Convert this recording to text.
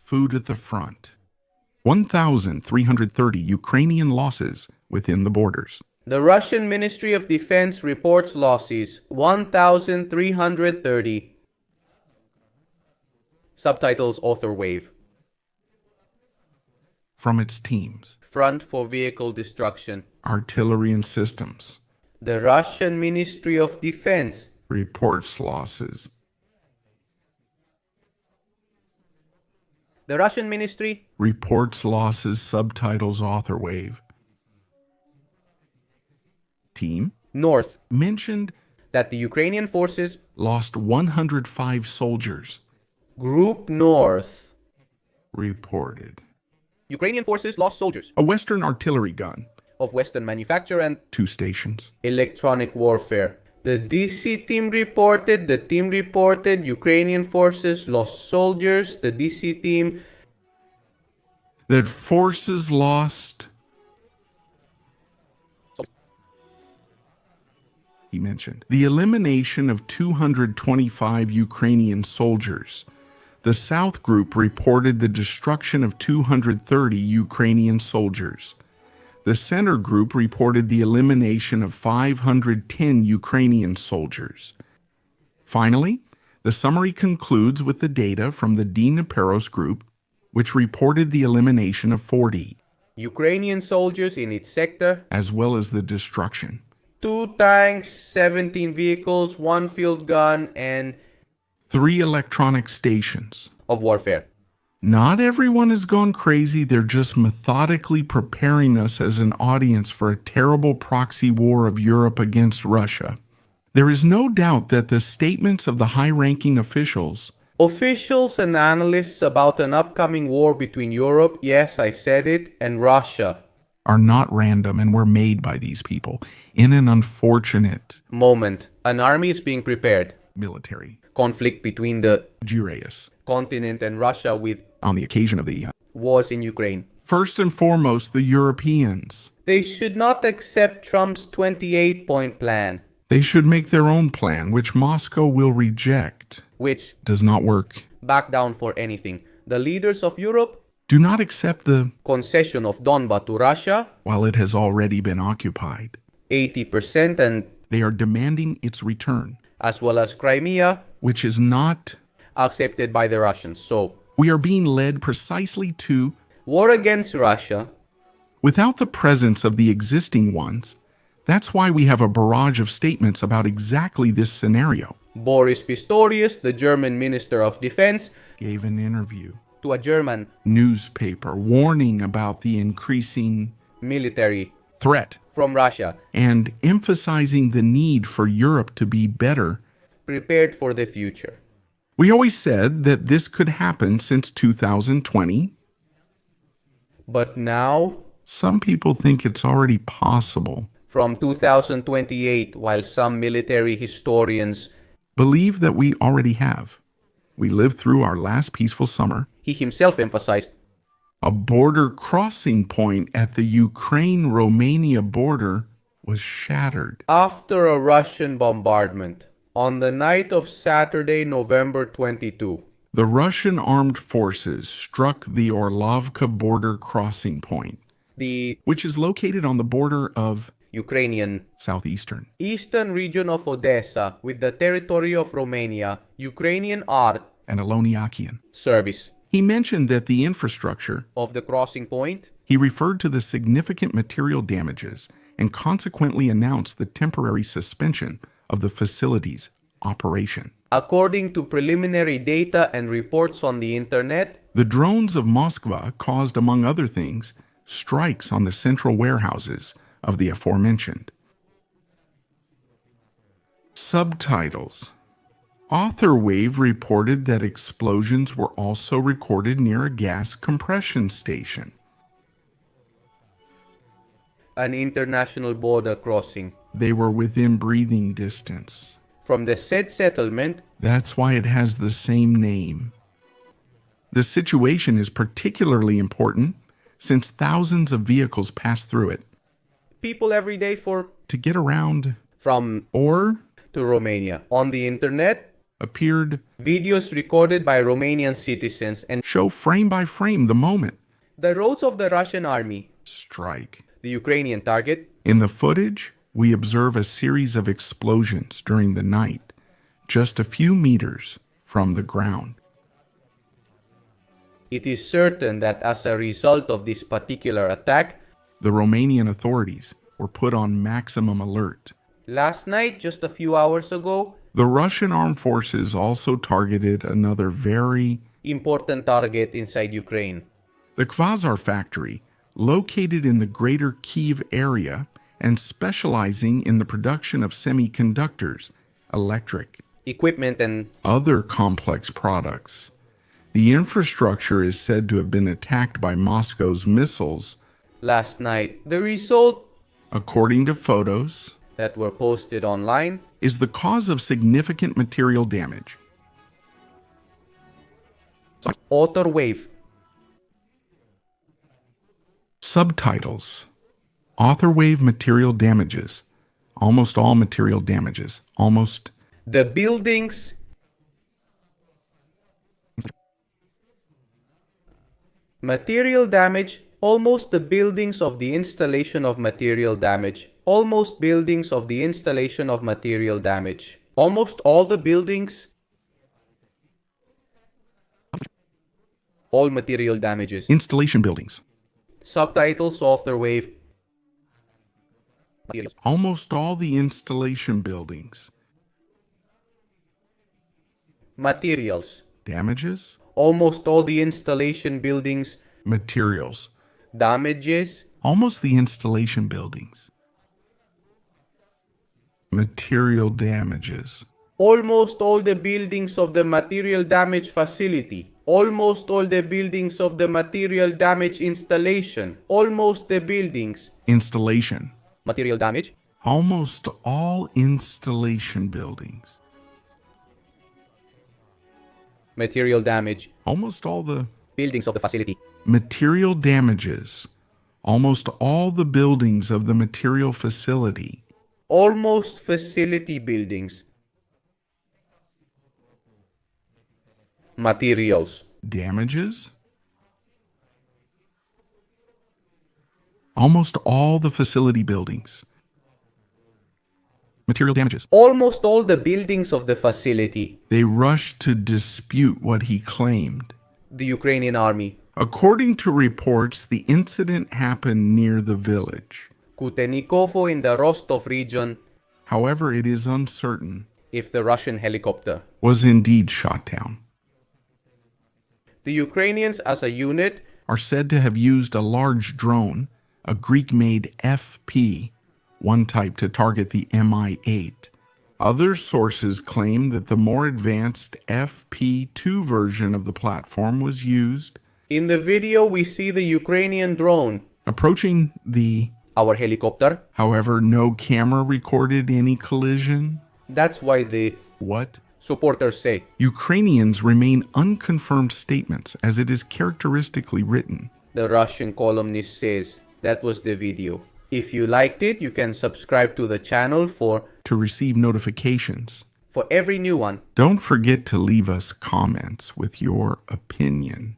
Food at the front. 1,330 Ukrainian losses within the borders. The Russian Ministry of Defense reports losses 1,330. Subtitles Author Wave. From its teams. Front for vehicle destruction. Artillery and systems. The Russian Ministry of Defense reports losses. The Russian Ministry reports losses. Subtitles Author Wave. Team North mentioned that the Ukrainian forces lost 105 soldiers. Group North reported Ukrainian forces lost soldiers. A Western artillery gun of Western manufacture and 2 stations. Electronic warfare. The DC team reported, Ukrainian forces lost soldiers. The DC team that forces lost. He mentioned the elimination of 225 Ukrainian soldiers. The South Group reported the destruction of 230 Ukrainian soldiers. The Center Group reported the elimination of 510 Ukrainian soldiers. Finally, the summary concludes with the data from the Dnieperos Group, which reported the elimination of 40 Ukrainian soldiers in its sector, as well as the destruction. 2 tanks, 17 vehicles, 1 field gun, and 3 electronic stations of warfare. Not everyone has gone crazy. They're just methodically preparing us as an audience for a terrible proxy war of Europe against Russia. There is no doubt that the statements of the high-ranking officials and analysts about an upcoming war between Europe, yes, I said it, and Russia are not random and were made by these people in an unfortunate moment. An army is being prepared. Military conflict between the Jureus continent and Russia with on the occasion of the wars in Ukraine. First and foremost, the Europeans. They should not accept Trump's 28-point plan. They should make their own plan, which Moscow will reject. Which does not work. Back down for anything. The leaders of Europe do not accept the concession of Donbas to Russia while it has already been occupied. 80%, and they are demanding its return. As well as Crimea, which is not accepted by the Russians. So we are being led precisely to war against Russia without the presence of the existing ones. That's why we have a barrage of statements about exactly this scenario. Boris Pistorius, the German Minister of Defense, gave an interview to a German newspaper warning about the increasing military threat from Russia and emphasizing the need for Europe to be better prepared for the future. We always said that this could happen since 2020. But now, some people think it's already possible. From 2028, while some military historians believe that we already have. We lived through our last peaceful summer. He himself emphasized a border crossing point at the Ukraine-Romania border was shattered after a Russian bombardment on the night of Saturday, November 22. The Russian armed forces struck the Orlovka border crossing point, which is located on the border of Ukrainian eastern region of Odessa with the territory of Romania, Ukrainian art and Aloniakian service. He mentioned that the infrastructure of the crossing point. He referred to the significant material damages and consequently announced the temporary suspension of the facility's operation. According to preliminary data and reports on the internet, the drones of Moscow caused, among other things, strikes on the central warehouses of the aforementioned. Subtitles. Author Wave reported that explosions were also recorded near a gas compression station. An international border crossing. They were within breathing distance from the said settlement. That's why it has the same name. The situation is particularly important since thousands of vehicles pass through it. People every day to get around from or to Romania. On the internet, appeared Videos recorded by Romanian citizens and show frame by frame the moment the roads of the Russian army, strike. the Ukrainian target. In the footage, we observe a series of explosions during the night, just a few meters from the ground. It is certain that as a result of this particular attack, The Romanian authorities were put on maximum alert. last night, just a few hours ago, The Russian armed forces also targeted another very important target inside Ukraine. the Kvazar factory, located in the greater Kyiv area and specializing in the production of semiconductors, electric, Equipment and other complex products. The infrastructure is said to have been attacked by Moscow's missiles, last night, the result according to photos, that were posted online is the cause of significant material damage. author wave. Subtitles: Author wave material damages. Almost all material damages. Almost. The buildings material damage, almost the buildings of the installation of material damage, almost buildings of the installation of material damage, almost all the buildings, all material damages. Installation buildings. Subtitles, author wave. Almost all the installation buildings. Materials. Damages. Almost all the installation buildings. Materials. Damages. Almost the installation buildings. Material damages. Almost all the buildings of the material damage facility. Almost all the buildings of the material damage installation. Almost the buildings. Installation. Material damage. Almost all installation buildings. Material damage. Almost all the Buildings of the facility. material damages. Almost all the buildings of the material facility. Almost facility buildings. Materials. Damages. Almost all the facility buildings. Material damages. Almost all the buildings of the facility. They rushed to dispute what he claimed. The Ukrainian army. According to reports, the incident happened near the village. Kutenikovo in the Rostov region. However, it is uncertain If the Russian helicopter. was indeed shot down. The Ukrainians as a unit Are said to have used a large drone, a Greek-made FP, one type to target the Mi-8. Other sources claim that the more advanced FP2 version of the platform was used, in the video we see the Ukrainian drone, approaching the. our helicopter. However, no camera recorded any collision. That's why the What? supporters say. Ukrainians remain unconfirmed statements, as it is characteristically written. The Russian columnist says that was the video. If you liked it, you can subscribe to the channel for To receive notifications. every new one. Don't forget to leave us comments with your opinion.